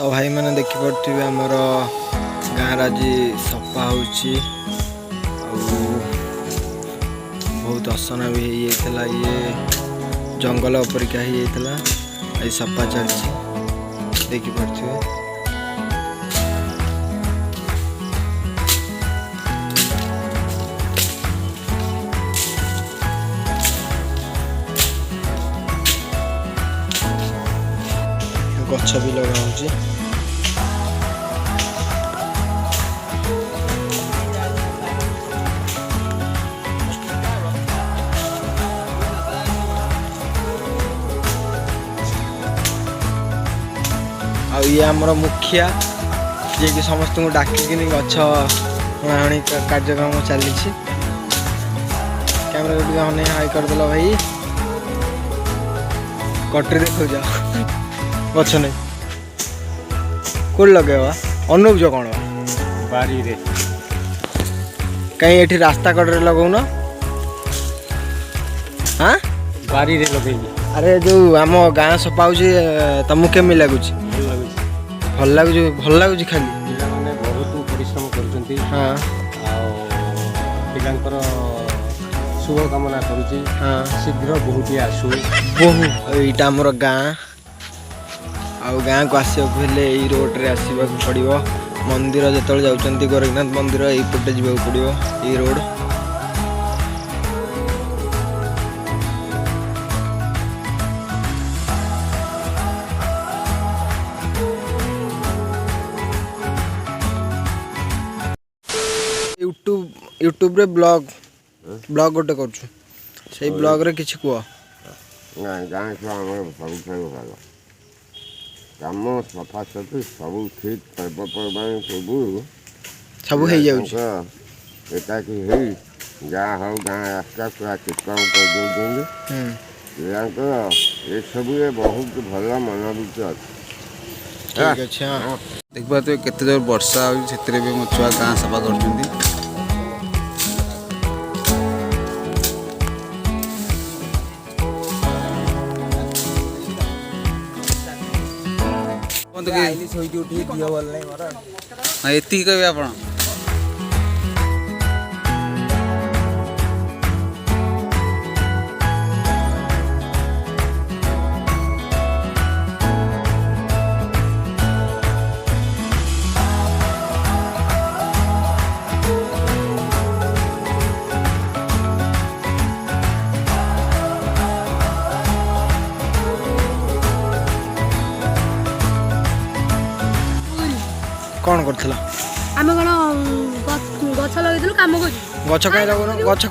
तो भाई मैंने देखिपे आमर गाँव आज सफा हो बहुत असना भी होता ये जंगल अपरिका होता आज सफा चलती देखिपे गछ भी लगा ये आमर मुखिया जी कि समस्त को डाकिन गछ हणी कार्यक्रम चली कैमरा गुटे हाई करदेल भाई कटरी देखो जाओ गछ नहीं कौन लगेवा अनुज कौन बारी रे कहीं ये रास्ता कड़े लगौन हाँ बारी रे लगे अरे जो आम गाँ सफा तुमको केमी लगुच भल लगुच खाली पिलाने बहुत परिश्रम करछंती हाँ पिलांकर शुभ कामना करूची हाँ शीघ्र बहुटी आसु बहु यहाँ आमर गाँ आउ गाँ को आसवाले यही रोड रे आसवा पड़ो मंदिर जो जाऊँच गोरखनाथ मंदिर यहीपटे जावाक पड़ो ये रोड यूट्यूब रे ब्लॉग गोटे कर ब्लॉग रे किछि कुआ गाँ सब कम सफा सफी सब ठीक पर्वपर्वाणी सब हो एकाकी जहाँ हो गाँ रास्ता पूरा चित्रण कर ये सब बहुत भल मनोवृत्ति ठीक अच्छे हाँ देखा तो केते जोर वर्षा से भी मो छुआ गाँ सफा कर एति कहबे आपण कौन करथिला आमे कोन गछ लगैदलु काम कर गछ कहीं लगौन हाँ गछ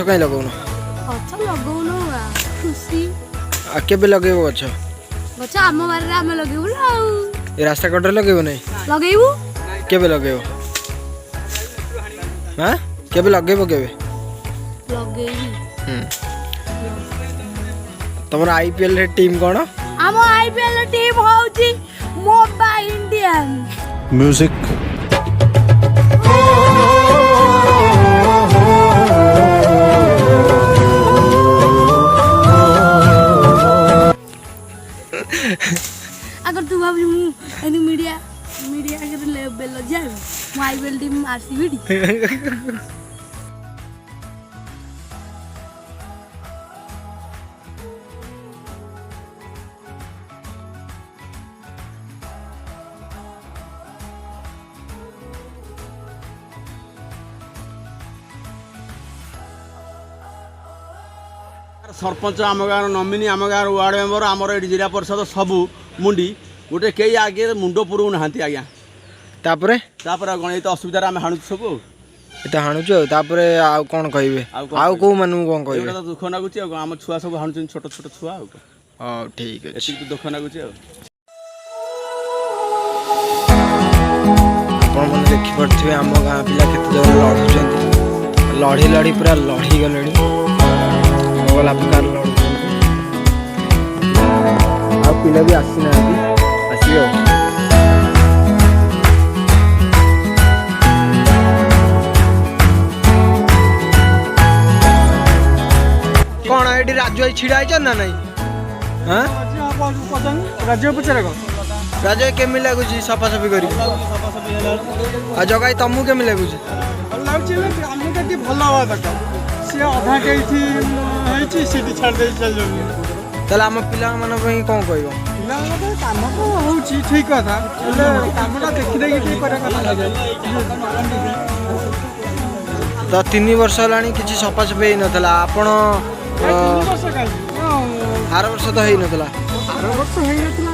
कहीं लगौन गछ लगौन खुशी आ केबे लगेबो गछ गछ आम बारे रे आमे लगेबु आ ये रास्ता कड़े लगेबो नहीं लगेबु केबे लगेबो हाँ केबे लगेबो केबे लगेबी तमर आईपीएल रे टीम कोन आम आईपीएल टीम होउची मुंबई इंडियन म्यूजिक अगर तू भाव एनु मीडिया के लेवल जाए आईपीएल टीम आरसीबी सरपंच आम गाँव नमिनी आम गाँव वार्ड मेम्बर आमर ये जिला परिषद सबू मुंडी गोटे कई आगे मुंड पुरऊ ना आज्ञा तापरे गणित असुविधा आम हाणु सब एटा हाणुच तापरे आ कोन कहबे आ को मानु कोन कहबे तो दुख लागुच आम छुआ सब हाणुच छोट छोट छुआ हां ठीक अछि तो दुख लागुच आपण मन देखि पड़थिबे आम गाँ पिला केते जन लढुचंती लढी पूरा लढी गलेनी गला प्रकार लढु आ पिला भी आसी ना आसीओ कौन ये राजू भाई छिड़ा है ना नहीं हाँ राज्य पचार कौन राजू भाई केमी लगुच सफासफी कर जगाई तुमको केमी लगुच लागे भल हवा दरकार सी अधा कहीं छाड़ दे चल ताले आम पिला मन कौन कह काम तो हूँ ठीक कथा कमटा देखी देखी तो 3 वर्ष है किसी सफासफी हो नाला आपण आर वर्ष तो हो नाला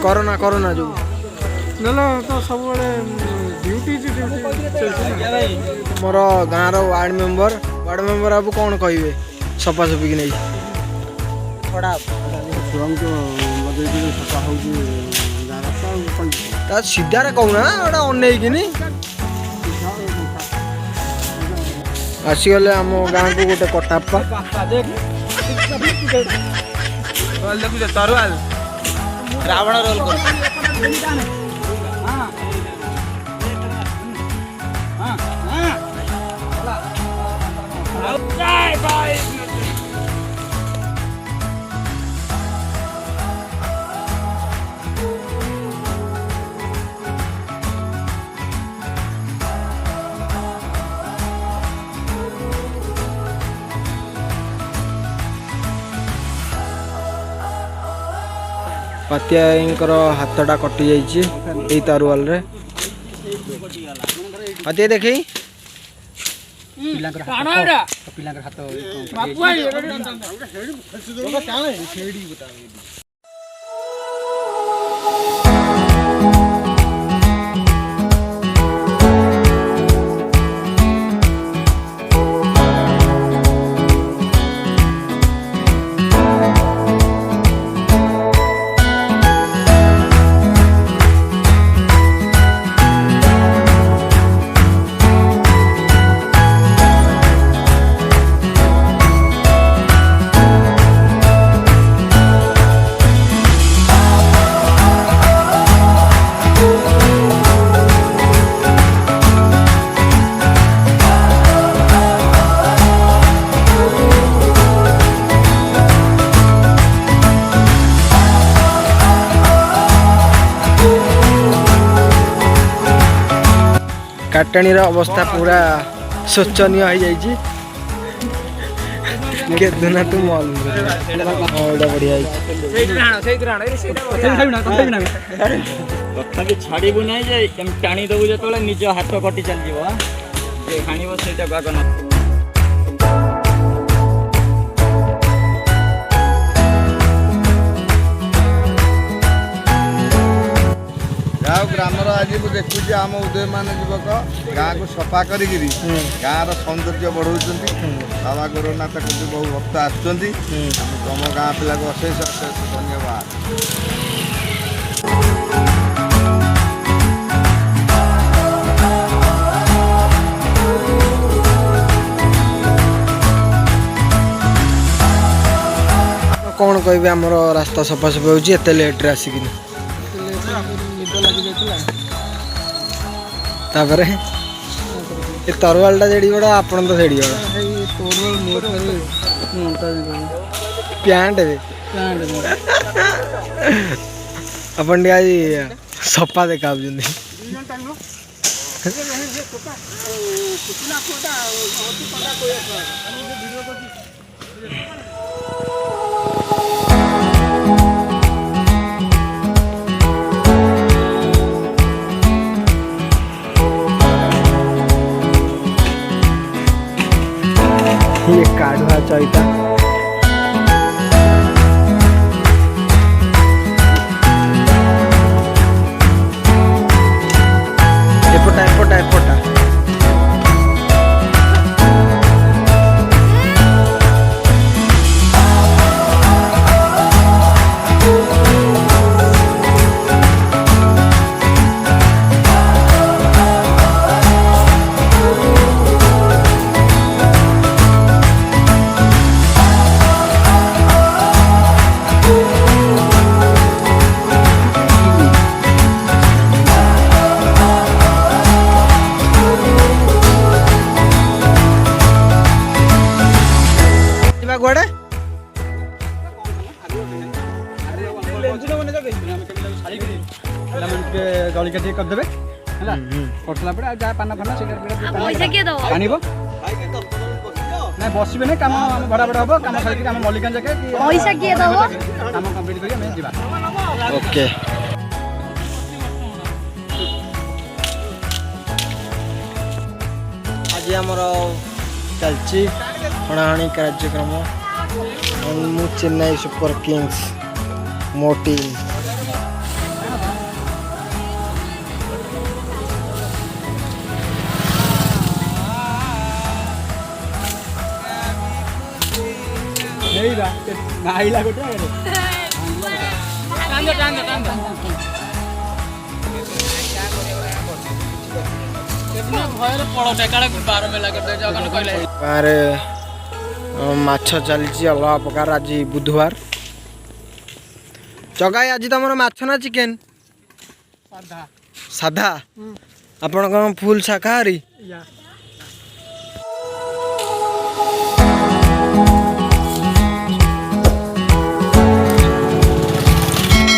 कोरोना कोरोना जो तो सब ड्यूटी मोर गाँव वार्ड मेंबर अब कौन कहे सफासफी की नहीं सीधारे कहूना गोटे अनेकनी आसीगले आम गाँव को गोटे कटापा तरुआल रावण रोल कर पातिया हाथटा कटि जाइए तारुआल रे पातिया देखी काटाणी अवस्था पूरा शोचनीय हो जाइए केतना तू मल बढ़िया तथापि छाड़ू ना जे टाणी देबू जो निज हाथ कटि चल खाण से बाग न ग्रामर आज देखुची आम उदयमान युवक गाँ को सफा कर गाँव सौंदर्य बढ़ाऊँ बाबा गोरखनाथ को बहु भक्त आसुँच तुम गाँ पिला को अशेष अशेष धन्यवाद। कौन कहे आमर रास्ता सफासफी होती एत लेट्रे आसिक तापर ये तरवालटा जेडी बड़ा आपण तो सेड़ी बड़ा प्यांट अपन आज सफा देखा ये काढ़ा चौता एपटा एपटा एपटा ଟିକେ ଜଳିକା ଟିକେ କରିଦେବେ ହେଲା କରିସାରିଲା ପରେ ଆଉ ଯାହା ପାନ ଫାନ ପଇସା କିଏ ଦବ? ଆଣିବ ନାଇଁ ବସିବେ ନାଇଁ କାମ ଆମ ଭଡ଼ା ଭଡ଼ା ହବ କାମ ସାରିକି ଆମ ମଲ୍ଲିକାନ ଯାକେ ପଇସା କିଏ ଦବ? କାମ କମ୍ପ୍ଲିଟ୍ କରି ଆମେ ଯିବା। ଓକେ ଆଜି ଆମର ଚାଲିଛି ହଣାହଣି କାର୍ଯ୍ୟକ୍ରମ ମୁଁ ଚେନ୍ନାଇ ସୁପର କିଙ୍ଗସ୍ ମୋ ଟିମ୍ ହେଇରା ନାଇଲା ଗୋଟେ ଗାଁରେ ମାଛ ଚାଲିଛି ଅଲଗା ପ୍ରକାର ଆଜି ବୁଧବାର ଜଗାଇ ଆଜି ତମର ମାଛ ନା ଚିକେନ ସାଧା ଆପଣ କ'ଣ ଫୁଲ୍ ଶାକାହାରୀ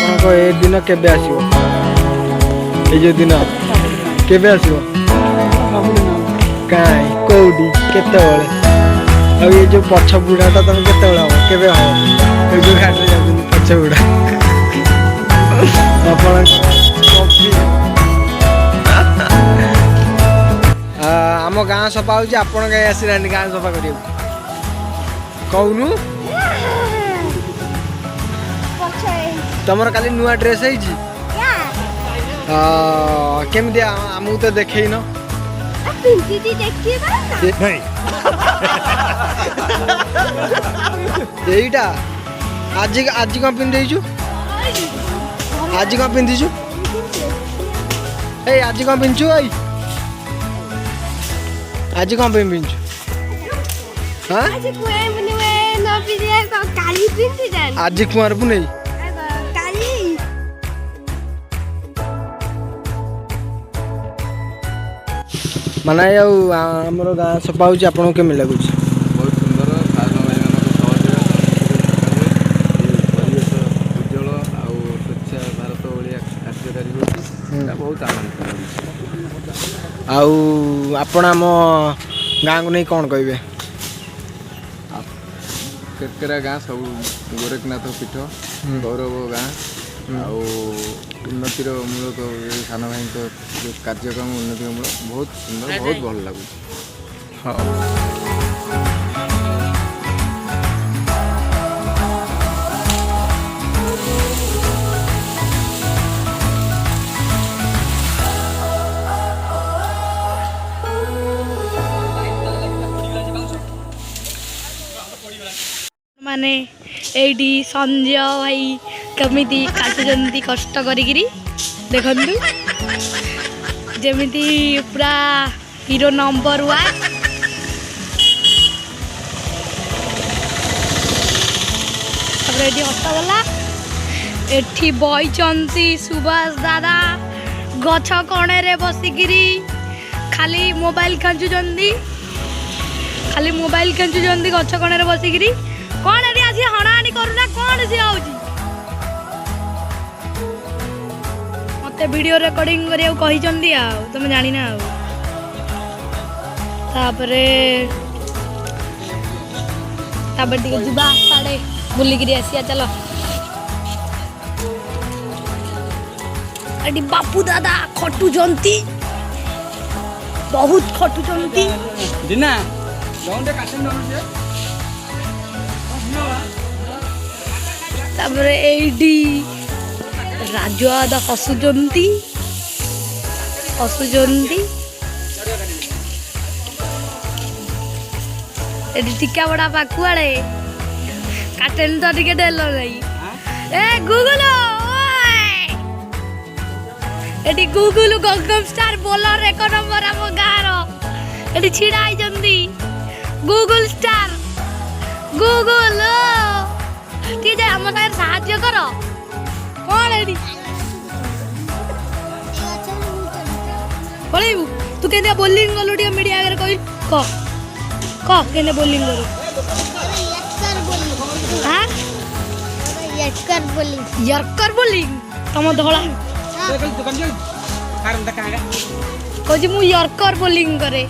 ଆପଣଙ୍କ ଏ ଦିନ କେବେ ଆସିବ ଏଇ ଯେଉଁ ଦିନ କେବେ ଆସିବ କାଇଁ କୋଉଠି କେତେବେଳେ ଆଉ ଏଇ ଯେଉଁ ପଛ ବୁଢ଼ାଟା ତମେ କେତେବେଳେ ହବ କେବେ ହବ ଏଇ ଯେଉଁ ଘାଟରେ ଯାଉଛନ୍ତି ପଛ ବୁଢ଼ା ଆପଣ ଆମ ଗାଁ ସଫା ହେଉଛି ଆପଣ କାହିଁ ଆସିନାହାନ୍ତି ଗାଁ ସଫା କରିବାକୁ କହୁନୁ ତମର କାଲି ନୂଆ ଡ୍ରେସ୍ ହେଇଛି କେମିତି ଆମକୁ ତ ଦେଖେଇନ ଏଇଟା ଆଜି ଆଜି କ'ଣ ପିନ୍ଧେଇଛୁ ଆଜି କ'ଣ ପିନ୍ଧିଛୁ ଏଇ ଆଜି କ'ଣ ପିନ୍ଧିଛୁ ଏଇ ଆଜି କ'ଣ ପାଇଁ ପିନ୍ଧିଛୁ ଆଜି କୁଆଁର ପୁନେଇ ମାନେ ଆଉ ଆମର ଗାଁ ସଫା ହେଉଛି ଆପଣଙ୍କୁ କେମିତି ଲାଗୁଛି ବହୁତ ସୁନ୍ଦର ସାଧାରଣ ଭାଇମାନଙ୍କ ସହଯୋଗ ପରିବେଶ ଉଜ୍ଜଳ ଆଉ ସ୍ୱଚ୍ଛ ଭାରତ ଭଳିଆ କାର୍ଯ୍ୟକାରୀ ହେଉଛି ଏଇଟା ବହୁତ ଆନନ୍ଦ ଲାଗୁଛି ଆଉ ଆପଣ ଆମ ଗାଁକୁ ନେଇ କ'ଣ କହିବେ କେରକେରା ଗାଁ ସବୁ ଗୋରଖନାଥ ପୀଠ ଗୌରବ ଗାଁ ଆଉ ଉନ୍ନତିର ମୂଳକ ସାନ ଭାଇଙ୍କ ଯେଉଁ କାର୍ଯ୍ୟକ୍ରମ ଉନ୍ନତିର ମୂଳ ବହୁତ ସୁନ୍ଦର ବହୁତ ଭଲ ଲାଗୁଛି ହଁ ମାନେ ଏଇଠି ସଞ୍ଜୟ ଭାଇ କେମିତି କାଟୁଛନ୍ତି କଷ୍ଟ କରିକିରି ଦେଖନ୍ତୁ ଯେମିତି ପୁରା ହିରୋ ନମ୍ବର 1 ତାପରେ ଏଠି ଅଟୋ ଗଲା ଏଠି ବଇଛନ୍ତି ସୁଭାଷ ଦାଦା ଗଛ କଣରେ ବସିକିରି ଖାଲି ମୋବାଇଲ ଖେଞ୍ଚୁଛନ୍ତି ଗଛ କଣରେ ବସିକିରି କ'ଣ ଏଠି ଆସି ହଣାହଣି କରୁନା କ'ଣ ସିଏ ହଉଛି ମତେ ଭିଡ଼ିଓ ରେକର୍ଡିଂ କରିବାକୁ କହିଛନ୍ତି ଆଉ ତମେ ଜାଣିନା ଆଉ ତାପରେ ଟିକେ ଯିବା ସାଡ଼େ ବୁଲିକିରି ଆସିବା ଚାଲ ଏଠି ବାପୁ ଦାଦା ଖଟୁଛନ୍ତି ବହୁତ ଖଟୁଛନ୍ତି ତାପରେ ଏଇଠି ରାଜୁ ଦାଦା ହସୁଛନ୍ତି ଏଠି ଟିକା ବଡ଼ା ପାଖୁଆଡ଼େ କାଟେନି ତ ଟିକେ ଡେଲ ନାହିଁ ଏ ଗୁଗୁଲ ଏଠି ଗୁଗୁଲ ଗଙ୍ଗମ ଷ୍ଟାର ବୋଲର 1 ନମ୍ବର ଆମ ଗାଁର ଏଠି ଛିଡ଼ା ହେଇଛନ୍ତି ଗୁଗୁଲ ଷ୍ଟାର ଗୁଗୁଲ ଟିକେ ଯାଇ ଆମ ସାଙ୍ଗରେ ସାହାଯ୍ୟ କର କ'ଣ ଏଠି ପଳେଇବୁ ତୁ କେମିତି ବୋଲିଂ କଲୁ ଟିକେ ମିଡ଼ିଆ ଆଗରେ କହିଲୁ କହ କେମିତି ବୋଲିଂ କରୁ यर्कर बोलिंग तम धला कहूँ मु यर्कर बोलिंग करे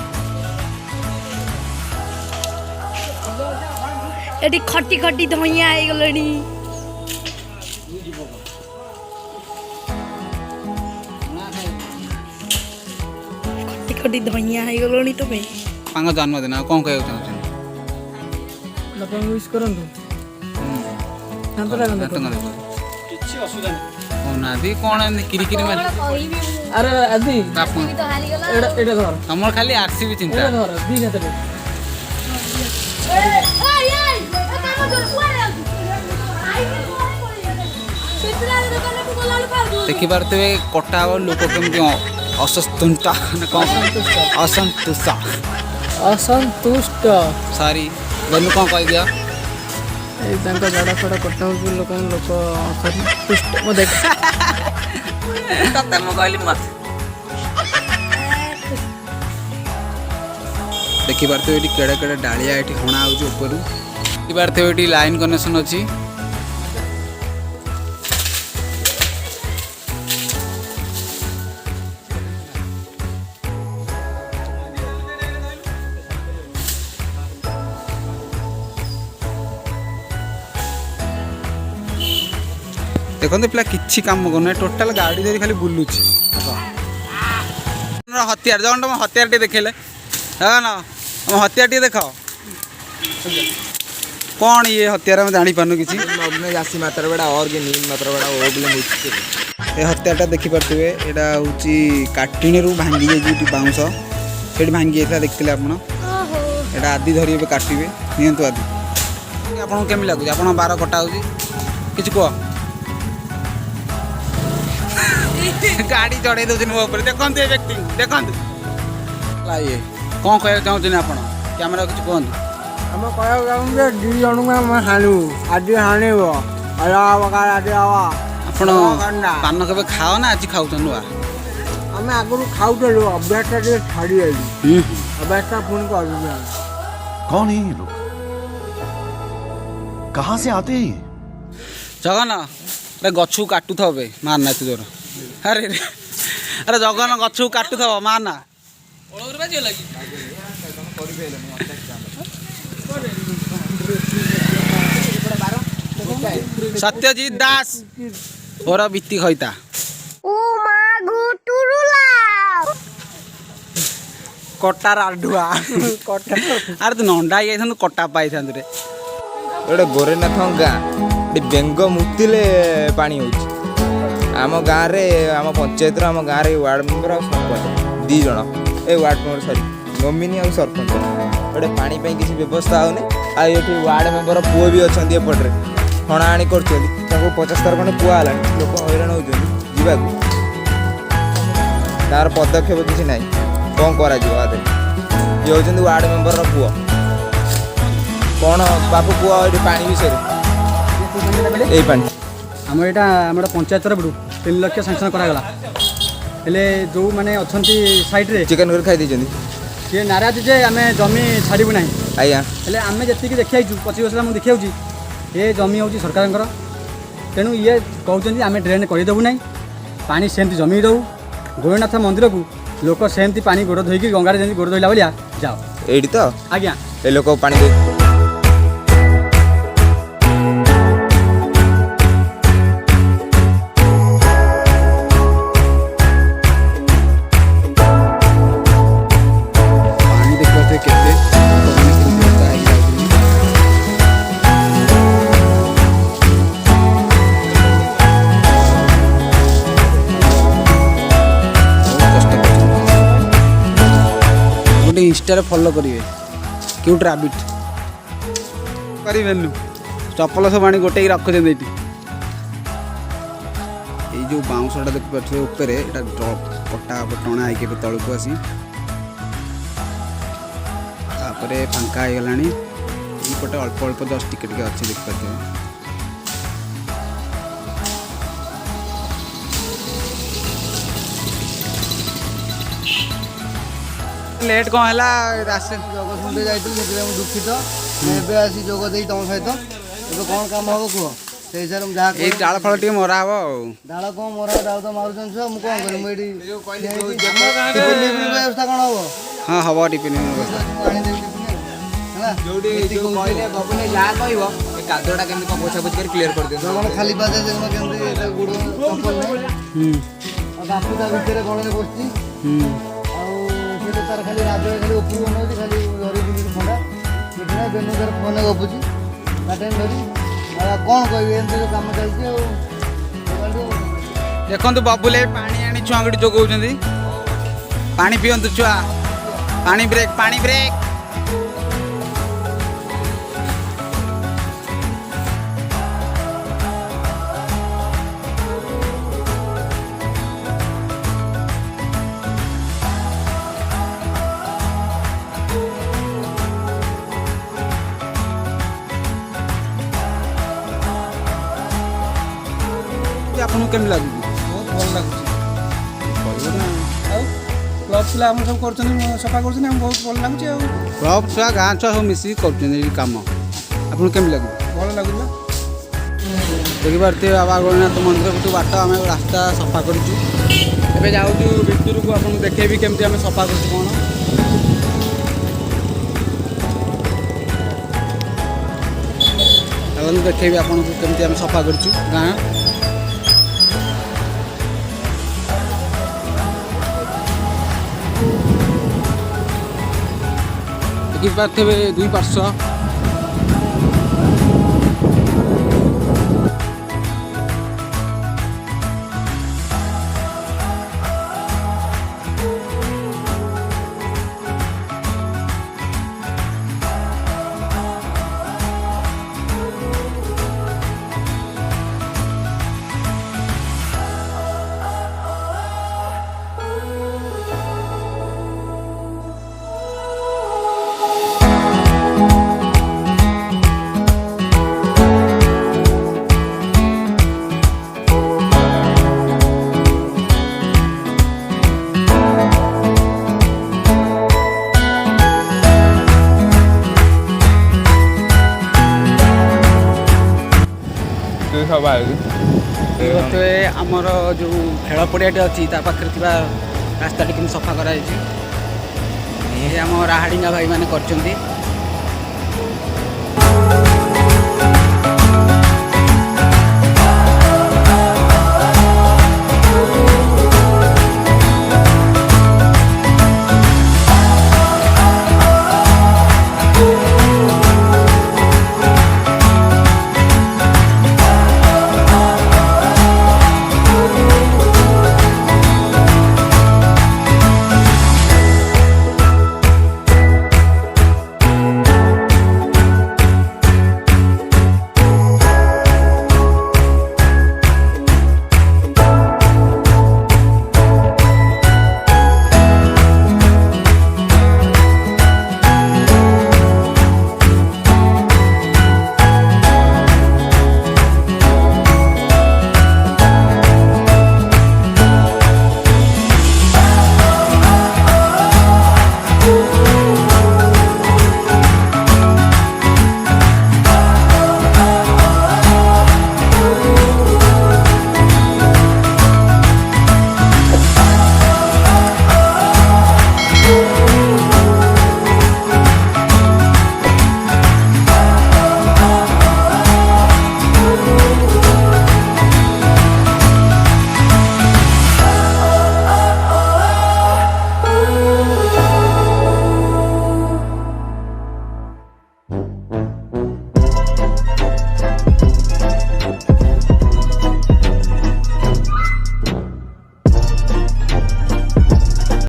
एटी खटी खटी धइया हो गलनी खटी खटी धइया हो गलनी तुम जन्मदिन कौन कहना चाहते विश करंतु कौन किरिकिरी मार अरे आदि तुम खाली आरसीबी चिंता देखी पारे कटा हम लोक कमी असंतुष्ट कौन असंतुष्ट असंतुष्ट सॉरी गनु कौन कह दिया झाड़ा फड़ा कटा हो लोक असंतुष्ट मो देख कहली मत देखी पारे ये केड़े केड़े डालिया ये हणा होपर देखी पारे ये लाइन कनेक्शन अच्छी देखते पिला किसी कम करना टोटाल गाड़ी धरी खाली बुलूची हथियार जगन तुम हथियार टे देखेले जगन तुम हथियार टे देख कौन ये हथियार मैं जानी पानु किसी जासी मात्रा बेड़ा और के नीम मात्रा बेड़ा ओ बोले ये हथियारटा देखी पारे यहाँ हूँ काटिणी भांगी जाइए बाउंश से भांगी जाता देखते आप यहाँ आदि धरी काटे नियंतु आदि आपको केमी लगुच आप बार कटा हो कि कह गाड़ी चढ़ाई दौन मो देखते व्यक्ति देखते ये कौन कह चाहते आप कैमेरा किसी कहतु हम कह दी जन को हाणु आज हाणव आज ଆପଣ ପାନ କେବେ ଖାଅ ନା ଆଜି ଖାଉଛ ନୂଆ ଆମେ ଆଗରୁ ଖାଉଥିଲୁ ଅଭ୍ୟାସଟା ଟିକେ ଛାଡ଼ି ଯାଇଛୁ ଅଭ୍ୟାସଟା ପୁଣି କରୁଛୁ कौन है ये लोग कहाँ से आते हैं ये ଜଗନ ଆରେ ଗଛକୁ କାଟୁଥିବ ବେ ମାରନା ଏତେ ଜୋର ଆରେ ଆରେ ଜଗନ ଗଛକୁ କାଟୁଥିବ ମାରନା सत्यजीत दास और बीती खैता कटा राडुआ अरे तू नंडा आई कटा पाई रे गोटे गोरेनाथ गाँ बेंग मुक्तिले पानी हो आम गाँव में आम पंचायत आम गाँव में वार्ड मेम्बर और सरपंच दी जन ए वार्ड मेम्बर सॉरी नोमिनी और सरपंच गोटे पानी किसी व्यवस्था होनी आठी वार्ड मेम्बर पुओ भी अच्छा एपटे हणाणी कर 50 थर खंडे पुआ लोक हैरान होगा तार पदक्षेप किसी ना कौन कर ये हूँ वार्ड मेम्बर पुओ कौन बापू पुओ ये पानी विषय यही पानी आम यहाँ आम पंचायत तरफ 3 लाख सांसन करागला हेले जो मैंने अच्छा साइड्रे चिकेन कर खाई सी नाराज जे आम जमी छाड़ू ना आज्ञा हेले आम जी देखी 25 वर्ष मुझे देखी ये जमी हूँ सरकार तेणु ये कहते आम ड्रेन करदेबू ना पानी सेमती जमी दऊ गोरखनाथ मंदिर को लोक सेमती पानी गोड़ धोईकी गंगार जमी गोड़ धोला भाया जाओ ये तो आज्ञा ये लोक पानी दे इंस्टा फॉलो करेंगे क्यूट रैबिट करें चपल सब आनी गोटे रखुचे ये जो बाउंसटा देखिए उपरे कटा टणा हो तौक आसी फांका हो गला पटे अल्प अल्प जस्ट टिके अच्छी देखिए लेट कौन है जगत जाइए दुखित एवं आसी जोग दे तुम सहित कौन काम हम कह ସେଇ ହିସାବରେ ମୁଁ ଯାହା ଏଇ ଡାଳ ଫଳ ଟିକେ ମରା ହବ ଆଉ ଡାଳ କ'ଣ ମରା ଡାଳ ତ ମାରୁଛନ୍ତି ଛୁଆ ମୁଁ କ'ଣ କରିବି ମୁଁ ଏଇଠି ବ୍ୟବସ୍ଥା କ'ଣ ହବ ହଁ ହବ ଟିଫିନ୍ ବ୍ୟବସ୍ଥା ମୁଁ ଆଣିଦେବି ଟିଫିନ୍ ହେଲା ଯୋଉଠି ଯୋଉ କହିଲେ ବବୁନି ଯାହା କହିବ ଏ କାଦୁଅଟା କେମିତି କ'ଣ ପୋଛାପୋଛି କରି କ୍ଲିୟର କରିଦିଅନ୍ତୁ। କ'ଣ ଖାଲି ପାଦେ ଦେଖୁନ କେମିତି ଏଇଟା ଗୋଡ଼ ଚପଲ ନାହିଁ ଆଉ ବାପୁ ତା ଭିତରେ ଗଳରେ ବସିଛି ଆଉ ସେ ତ ତାର ଖାଲି ରାଜ୍ୟରେ ଖାଲି ଉପରକୁ ନେଉଛି ଖାଲି ଧରି ବୁଲିକି ଥଣ୍ଡା ସେଥିପାଇଁ ବେନୁ ତାର ଫୋନ୍ରେ ଗପୁଛି ତା ଟାଇମ୍ ଧରି ଆଉ କ'ଣ କହିବି ଏମିତି ତ କାମ ଚାଲିଛି ଆଉ ଦେଖନ୍ତୁ ବବୁଲେ ପାଣି ଆଣି ଛୁଆଙ୍କୁ ଏଠି ଯୋଗାଉଛନ୍ତି ପାଣି ପିଅନ୍ତୁ ଛୁଆ ପାଣି ବ୍ରେକ୍ ପାଣି ବ୍ରେକ୍ ଆପଣଙ୍କୁ କେମିତି ଲାଗୁଛି? ବହୁତ ଭଲ ଲାଗୁଛି ଆଉ କ୍ଲବ୍ ପିଲା ଆମର ସବୁ କରୁଛନ୍ତି ସଫା କରୁଛନ୍ତି ଆମକୁ ବହୁତ ଭଲ ଲାଗୁଛି ଆଉ କ୍ଲବ୍ ଛୁଆ ଗାଁ ଛୁଆ ସବୁ ମିଶିକି କରୁଛନ୍ତି ଏଇ କାମ ଆପଣଙ୍କୁ କେମିତି ଲାଗୁଛି? ଭଲ ଲାଗୁଛି ଦେଖିପାରୁଥିବେ ବାବା ଗୌରୀନାଥ ମନ୍ଦିର ପଟୁ ବାଟ ଆମେ ରାସ୍ତା ସଫା କରିଛୁ ଏବେ ଯାଉଛୁ ଭିତରକୁ ଆପଣଙ୍କୁ ଦେଖେଇବି କେମିତି ଆମେ ସଫା କରୁଛୁ କ'ଣ ଚାଲନ୍ତୁ ଦେଖେଇବି ଆପଣଙ୍କୁ କେମିତି ଆମେ ସଫା କରିଛୁ ଗାଁ ଦେଖିପାରୁଥିବେ ଦୁଇ ପାର୍ଶ୍ୱ ଆମର ଯେଉଁ ଖେଳ ପଡ଼ିଆଟି ଅଛି ତା ପାଖରେ ଥିବା ରାସ୍ତାଟି କେମିତି ସଫା କରାଯାଇଛି ଏ ଆମ ରାହାଡ଼ିଙ୍ଗା ଭାଇମାନେ କରିଛନ୍ତି